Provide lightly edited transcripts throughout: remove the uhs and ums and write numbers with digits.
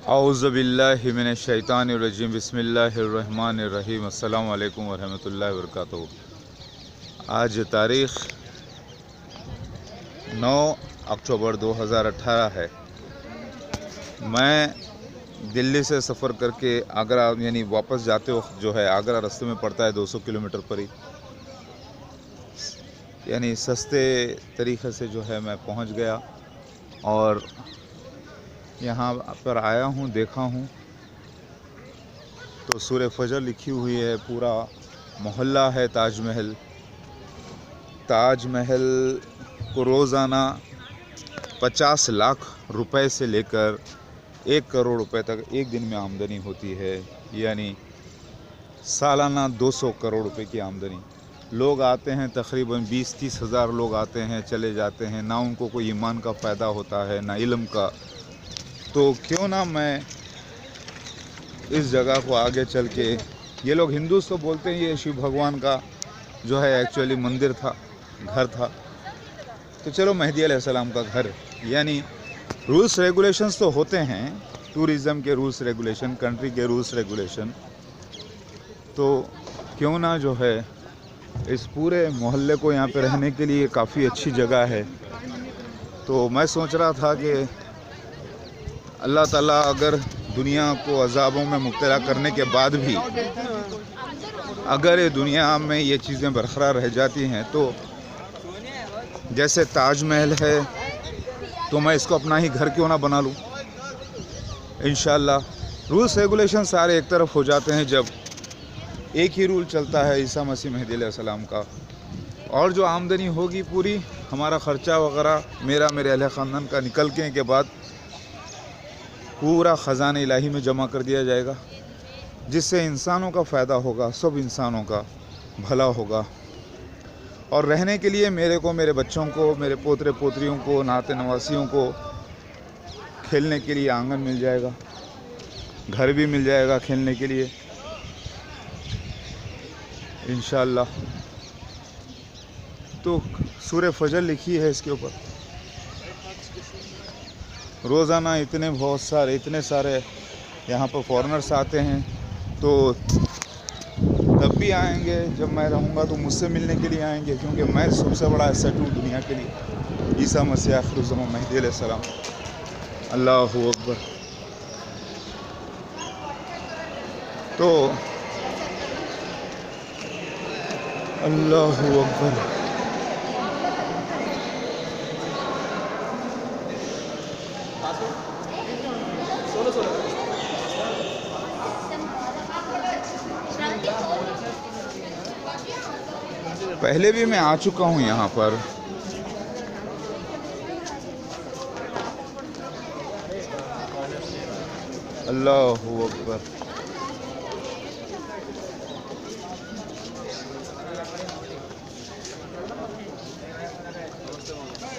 औज़ुबिल्लाहि मिनश्शैतानिर्रजीम बिस्मिल्लाहिर्रहमानिर्रहीम अस्सलामु अलैकुम वरहमतुल्लाहि वबरकातुहू। आज तारीख़ 9 अक्टूबर 2018 है। मैं दिल्ली से सफ़र करके आगरा यानी वापस जाते वक्त जो है आगरा रास्ते में पड़ता है 200 किलोमीटर पर ही, यानी सस्ते तरीक़े से जो है मैं पहुंच गया और यहाँ पर आया हूँ। देखा हूँ तो सूरह फजर लिखी हुई है, पूरा मोहल्ला है ताजमहल। ताजमहल को रोज़ाना 50 लाख रुपए से लेकर 1 करोड़ रुपए तक एक दिन में आमदनी होती है, यानी सालाना 200 करोड़ रुपए की आमदनी। लोग आते हैं, तकरीबन 20-30 हज़ार लोग आते हैं, चले जाते हैं, ना उनको कोई ईमान का फ़ायदा होता है ना इल्म का। तो क्यों ना मैं इस जगह को आगे चल के, ये लोग हिंदू तो बोलते हैं ये शिव भगवान का जो है एक्चुअली मंदिर था, घर था, तो चलो मेहदी अलैहिस्सलाम का घर, यानी रूल्स रेगुलेशंस तो होते हैं, टूरिज़म के रूल्स रेगुलेशन, कंट्री के रूल्स रेगुलेशन, तो क्यों ना जो है इस पूरे मोहल्ले को यहाँ पे रहने के लिए काफ़ी अच्छी जगह है। तो मैं सोच रहा था कि अल्लाह ताला अगर दुनिया को अज़ाबों में मुब्तला करने के बाद भी अगर ये दुनिया में ये चीज़ें बरकरार रह जाती हैं, तो जैसे ताजमहल है तो मैं इसको अपना ही घर क्यों ना बना लूँ। इंशाअल्लाह रूल्स रेगुलेशन सारे एक तरफ हो जाते हैं जब एक ही रूल चलता है ईसा मसीह मेहदी अलैहिस्सलाम का, और जो आमदनी होगी पूरी हमारा ख़र्चा वगैरह मेरा मेरे अहले ख़ानदान का निकलने के बाद पूरा ख़ज़ाना इलाही में जमा कर दिया जाएगा, जिससे इंसानों का फ़ायदा होगा, सब इंसानों का भला होगा। और रहने के लिए मेरे को, मेरे बच्चों को, मेरे पोतरे पोतरियों को, नाते नवासियों को खेलने के लिए आंगन मिल जाएगा, घर भी मिल जाएगा खेलने के लिए इंशाअल्लाह। तो सूरह फजर लिखी है इसके ऊपर। रोज़ाना इतने सारे यहाँ पर फॉरेनर्स आते हैं, तो तब भी आएंगे जब मैं रहूँगा तो मुझसे मिलने के लिए आएंगे, क्योंकि मैं सबसे बड़ा एसेट हूँ दुनिया के लिए, ईसा मसीह आखिरुज़्ज़मान मेहदी अलैहिस्सलाम। अल्लाहु अकबर। तो अल्लाहु अकबर। पहले भी मैं आ चुका हूँ यहाँ पर। अल्लाहु अकबर।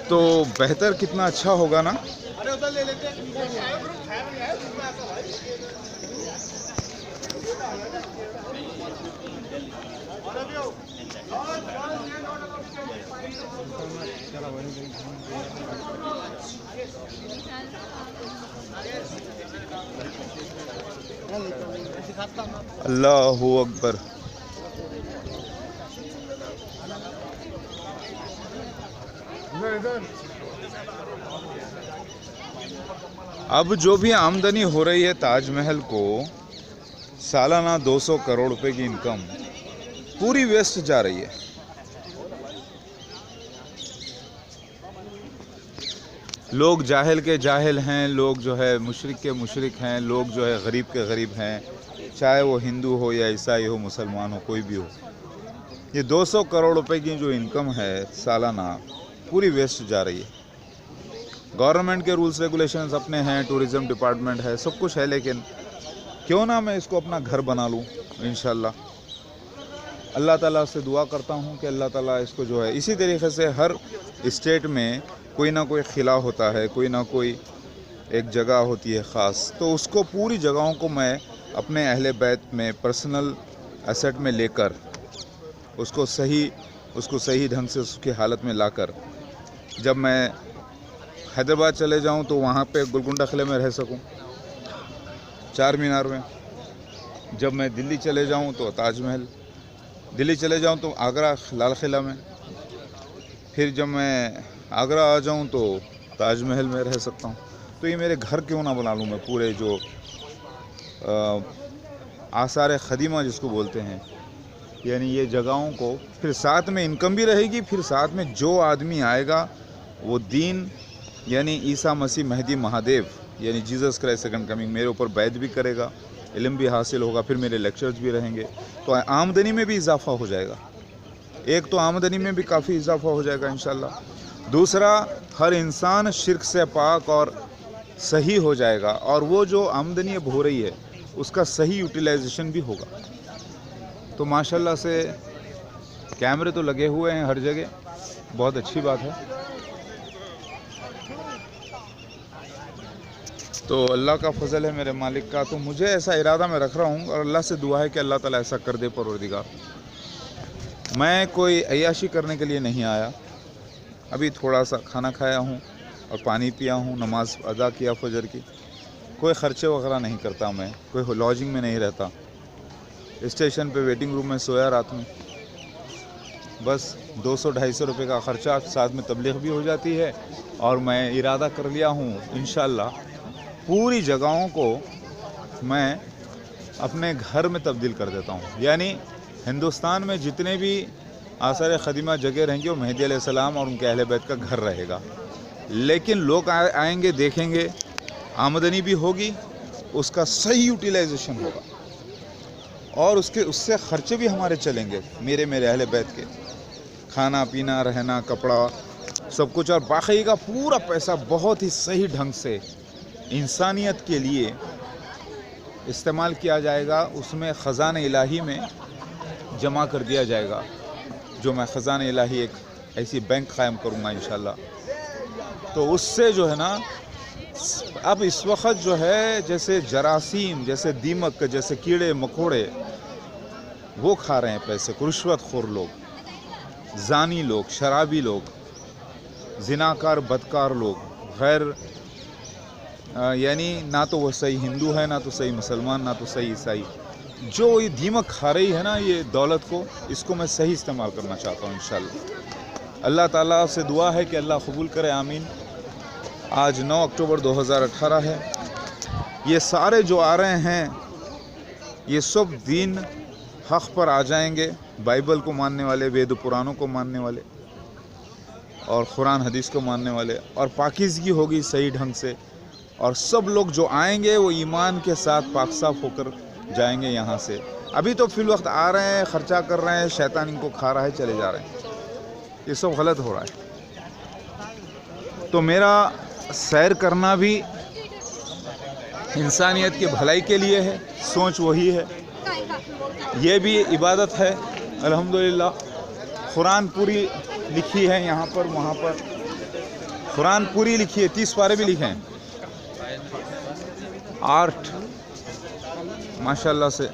तो बेहतर कितना अच्छा होगा ना। अल्लाहु अकबर। अब जो भी आमदनी हो रही है ताजमहल को, सालाना 200 करोड़ रुपए की इनकम पूरी वेस्ट जा रही है। लोग जाहिल के जाहिल हैं, लोग जो है मुशरिक के मुशरिक हैं, लोग जो है गरीब के गरीब हैं, चाहे वो हिंदू हो या ईसाई हो, मुसलमान हो, कोई भी हो। ये 200 करोड़ रुपए की जो इनकम है सालाना, पूरी वेस्ट जा रही है। गवर्नमेंट के रूल्स रेगुलेशंस अपने हैं, टूरिज़म डिपार्टमेंट है, सब कुछ है, लेकिन क्यों ना मैं इसको अपना घर बना लूँ इंशाअल्लाह। अल्लाह ताला से दुआ करता हूँ कि अल्लाह ताला इसको जो है, इसी तरीके से हर स्टेट में कोई ना कोई ख़िला होता है, कोई ना कोई एक जगह होती है ख़ास, तो उसको पूरी जगहों को मैं अपने अहले बैत में पर्सनल एसेट में लेकर उसको सही ढंग से उसकी हालत में लाकर जब मैं हैदराबाद चले जाऊं तो वहाँ पे गोलकुंडा किले में रह सकूं, चार मीनार में, जब मैं दिल्ली चले जाऊं तो ताजमहल, दिल्ली चले जाऊं तो आगरा लाल किला में, फिर जब मैं आगरा आ जाऊं तो ताजमहल में रह सकता हूं। तो ये मेरे घर क्यों ना बना लूं मैं, पूरे जो आसार ख़दीमा जिसको बोलते हैं, यानी ये जगहों को, फिर साथ में इनकम भी रहेगी, फिर साथ में जो आदमी आएगा वो दीन यानी ईसा मसीह महदी महादेव यानी जीसस क्राइस्ट सेकंड कमिंग मेरे ऊपर बैत भी करेगा, इल्म भी हासिल होगा, फिर मेरे लेक्चर्स भी रहेंगे, तो आमदनी में भी इजाफ़ा हो जाएगा। एक तो आमदनी में भी काफ़ी इजाफ़ा हो जाएगा इंशाल्लाह, दूसरा हर इंसान शिर्क से पाक और सही हो जाएगा, और वो जो आमदनी अब हो रही है उसका सही यूटिलाइजेशन भी होगा। तो माशाल्लाह से कैमरे तो लगे हुए हैं हर जगह, बहुत अच्छी बात है। तो अल्लाह का फ़ज़ल है मेरे मालिक का, तो मुझे ऐसा इरादा मैं रख रहा हूँ और अल्लाह से दुआ है कि अल्लाह ताला ऐसा कर दे परवरदिगार। मैं कोई अय्याशी करने के लिए नहीं आया, अभी थोड़ा सा खाना खाया हूँ और पानी पिया हूँ, नमाज़ अदा किया फजर की, कोई ख़र्चे वगैरह नहीं करता मैं, कोई लॉजिंग में नहीं रहता, स्टेशन पे वेटिंग रूम में सोया रात में, बस 200-250 रुपये का ख़र्चा, साथ में तबलीग भी हो जाती है। और मैं इरादा कर लिया हूँ इंशाल्लाह पूरी जगहों को मैं अपने घर में तब्दील कर देता हूँ, यानी हिंदुस्तान में जितने भी आसार ख़दीमा जगह रहेंगे वो मेहदी अलैहिस्सलाम और उनके अहले बैत का घर रहेगा। लेकिन लोग आएंगे, देखेंगे, आमदनी भी होगी, उसका सही यूटिलाइजेशन होगा और उससे ख़र्चे भी हमारे चलेंगे, मेरे अहले बैत के, खाना पीना रहना कपड़ा सब कुछ, और बाकी का पूरा पैसा बहुत ही सही ढंग से इंसानियत के लिए इस्तेमाल किया जाएगा, उसमें ख़ज़ान इलाही में जमा कर दिया जाएगा, जो मैं ख़ज़ान इलाही एक ऐसी बैंक कायम करूँगा इंशाल्लाह। तो उससे जो है ना, अब इस वक्त जो है जैसे जरासीम, जैसे दीमक, जैसे कीड़े मकोड़े वो खा रहे हैं पैसे, रिश्वतखोर लोग, जानी लोग, शराबी लोग, जिनाकार बदकार लोग, गैर यानी ना तो वो सही हिंदू है, ना तो सही मुसलमान, ना तो सही ईसाई, जो ये दीमक खा रही है ना ये दौलत को, इसको मैं सही इस्तेमाल करना चाहता हूँ इंशाल्लाह। अल्लाह ताला से दुआ है कि अल्लाह कबूल करे, आमीन। आज 9 अक्टूबर 2018 है। ये सारे जो आ रहे हैं ये सब दीन हक़ पर आ जाएंगे, बाइबल को मानने वाले, वेद पुराणों को मानने वाले और कुरान हदीस को मानने वाले, और पाकीज़गी होगी सही ढंग से, और सब लोग जो आएंगे वो ईमान के साथ पाक साफ होकर जाएंगे यहाँ से। अभी तो फिल वक्त आ रहे हैं, ख़र्चा कर रहे हैं, शैतान इनको खा रहा है, चले जा रहे हैं, ये सब गलत हो रहा है। तो मेरा सैर करना भी इंसानियत की भलाई के लिए है, सोच वही है, ये भी इबादत है अल्हम्दुलिल्लाह। कुरान पूरी लिखी है यहाँ पर, वहाँ पर कुरान पूरी लिखी है, 30 पारे भी लिखे हैं, 8 माशाल्लाह से,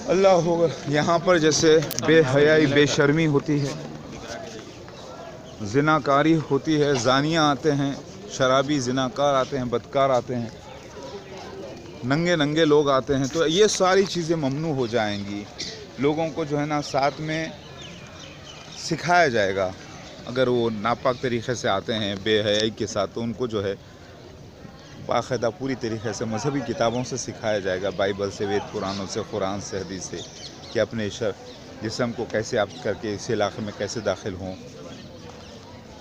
अल्लाह होगा। यहाँ पर जैसे बेहयाई बेशर्मी होती है, जिनाकारी होती है, जानियाँ आते हैं, शराबी जिनाकार आते हैं, बदकार आते हैं, नंगे नंगे लोग आते हैं, तो ये सारी चीज़ें ममनू हो जाएंगी। लोगों को जो है ना साथ में सिखाया जाएगा, अगर वो नापाक तरीक़े से आते हैं बेहयाई के साथ, तो उनको जो है बाकायदा पूरी तरीक़े से मजहबी किताबों से सिखाया जाएगा, बाइबल से, वेद पुराणों से, कुरान से, हदीस से, कि अपने जिस्म को कैसे आप करके इस इलाक़े में कैसे दाखिल हों,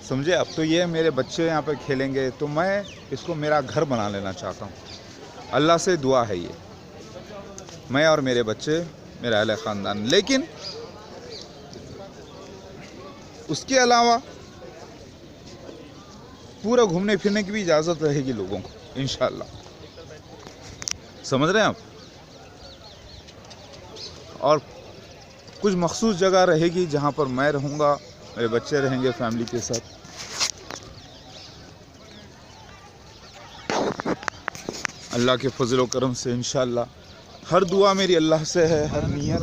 समझे। अब तो ये मेरे बच्चे यहाँ पर खेलेंगे, तो मैं इसको मेरा घर बना लेना चाहता हूँ। अल्लाह से दुआ है ये, मैं और मेरे बच्चे, मेरा अहले ख़ानदान। लेकिन उसके अलावा पूरा घूमने फिरने की भी इजाज़त रहेगी लोगों को इंशाअल्लाह, समझ रहे हैं आप। और कुछ मखसूस जगह रहेगी जहाँ पर मैं रहूँगा, मेरे बच्चे रहेंगे फैमिली के साथ। अल्लाह के फजल व करम से इंशाअल्लाह हर दुआ मेरी अल्लाह से है, हर नियत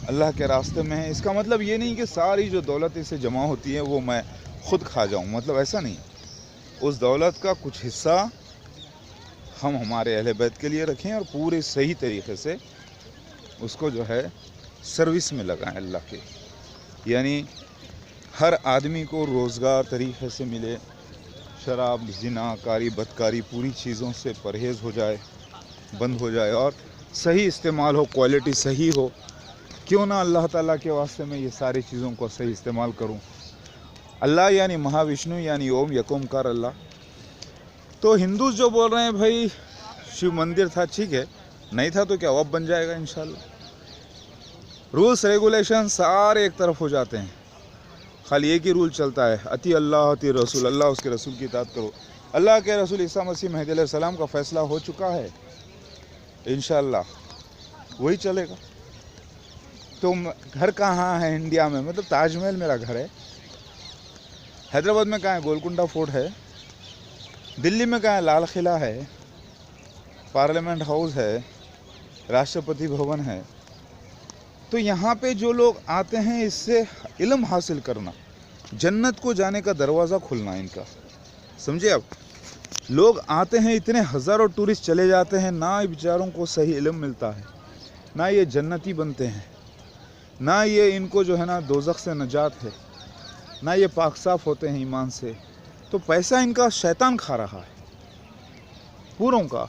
अल्लाह के रास्ते में है। इसका मतलब ये नहीं कि सारी जो दौलत इसे जमा होती है वो मैं ख़ुद खा जाऊँ, मतलब ऐसा नहीं। उस दौलत का कुछ हिस्सा हम हमारे अहले बैत के लिए रखें और पूरे सही तरीके से उसको जो है सर्विस में लगाएं अल्लाह के। यानी हर आदमी को रोज़गार तरीके से मिले, शराब, ज़िना, कारी, बदकारी, पूरी चीज़ों से परहेज़ हो जाए, बंद हो जाए और सही इस्तेमाल हो, क्वालिटी सही हो। क्यों ना अल्लाह ताला के वास्ते में ये सारी चीज़ों को सही इस्तेमाल करूं। अल्लाह यानी महाविष्णु यानी ओम यकोमकार अल्लाह। तो हिंदू जो बोल रहे हैं भाई शिव मंदिर था, ठीक है, नहीं था तो क्या अब बन जाएगा इंशाल्लाह। रूल्स रेगुलेशन सारे एक तरफ हो जाते हैं, खाली एक ही रूल चलता है, अति अल्लाह अति रसूल, अल्लाह उसके रसूल की इताअत करो। अल्लाह के रसूल ईसा मसीह महदी अलैहिस्सलाम का फ़ैसला हो चुका है, इंशाल्लाह वही चलेगा। तो घर कहाँ है इंडिया में? मतलब ताजमहल मेरा घर है, हैदराबाद में कहाँ है? गोलकुंडा फोर्ट है, दिल्ली में कहाँ है? लाल किला है, पार्लियामेंट हाउस है, राष्ट्रपति भवन है। तो यहाँ पे जो लोग आते हैं इससे इल्म हासिल करना, जन्नत को जाने का दरवाज़ा खुलना इनका, समझे आप? लोग आते हैं, इतने हज़ारों टूरिस्ट चले जाते हैं, ना बेचारों को सही इल्म मिलता है, ना ये जन्नती बनते हैं, ना ये इनको जो है ना दोज़ख से नजात है, ना ये पाक साफ होते हैं ईमान से। तो पैसा इनका शैतान खा रहा है पूरों का।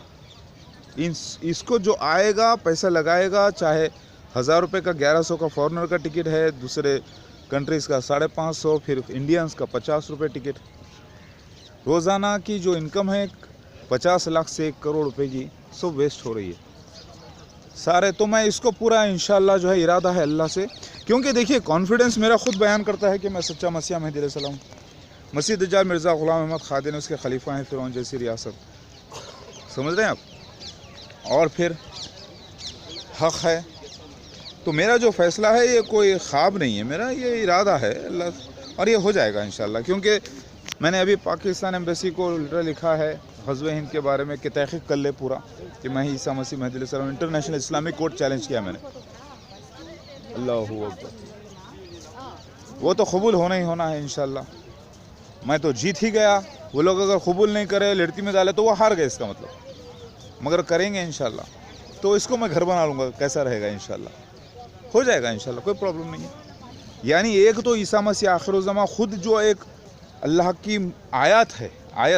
इसको जो आएगा पैसा लगाएगा, चाहे 1000 रुपये का 1100 का फॉरेनर का टिकट है, दूसरे कंट्रीज़ का 550, फिर इंडियंस का 50 रुपये टिकट। रोज़ाना की जो इनकम है 50 लाख से 1 करोड़ रुपए की, सब वेस्ट हो रही है सारे। तो मैं इसको पूरा इंशाल्लाह जो है इरादा है अल्लाह से, क्योंकि देखिए कॉन्फिडेंस मेरा खुद बयान करता है कि मैं सच्चा मसीह महदी अलैहिस्सलाम, मसीह दज्जाल मिर्ज़ा ग़ुलाम अहमद ख़ादिन उसके खलीफा हैं, फ़िरौन जैसी रियासत, समझ रहे हैं आप। और फिर हक़ है। तो मेरा जो फ़ैसला है ये कोई ख्वाब नहीं है, मेरा ये इरादा है अल्लाह, और ये हो जाएगा इंशाल्लाह। क्योंकि मैंने अभी पाकिस्तान एम्बेसी को लेटर लिखा है ग़ज़वे हिंद के बारे में कि तहक़ीक़ कर ले पूरा कि मैं ही ईसा मसीह महदी अलैहिस्सलाम। इंटरनेशनल इस्लामिक कोर्ट चैलेंज किया मैंने, अल्लाहू अकबर। वो तो कबूल होना ही होना है इंशाल्लाह। मैं तो जीत ही गया, वो लोग अगर कबूल नहीं करे, लड़ती में डाले, तो वो हार गए इसका मतलब, मगर करेंगे इंशाल्लाह। तो इसको मैं घर बना लूँगा, कैसा रहेगा? इंशाल्लाह हो जाएगा इंशाल्लाह, कोई प्रॉब्लम नहीं है। यानी एक तो ईसा मसीह आखिर ज़मां खुद जो एक अल्लाह की आयत है,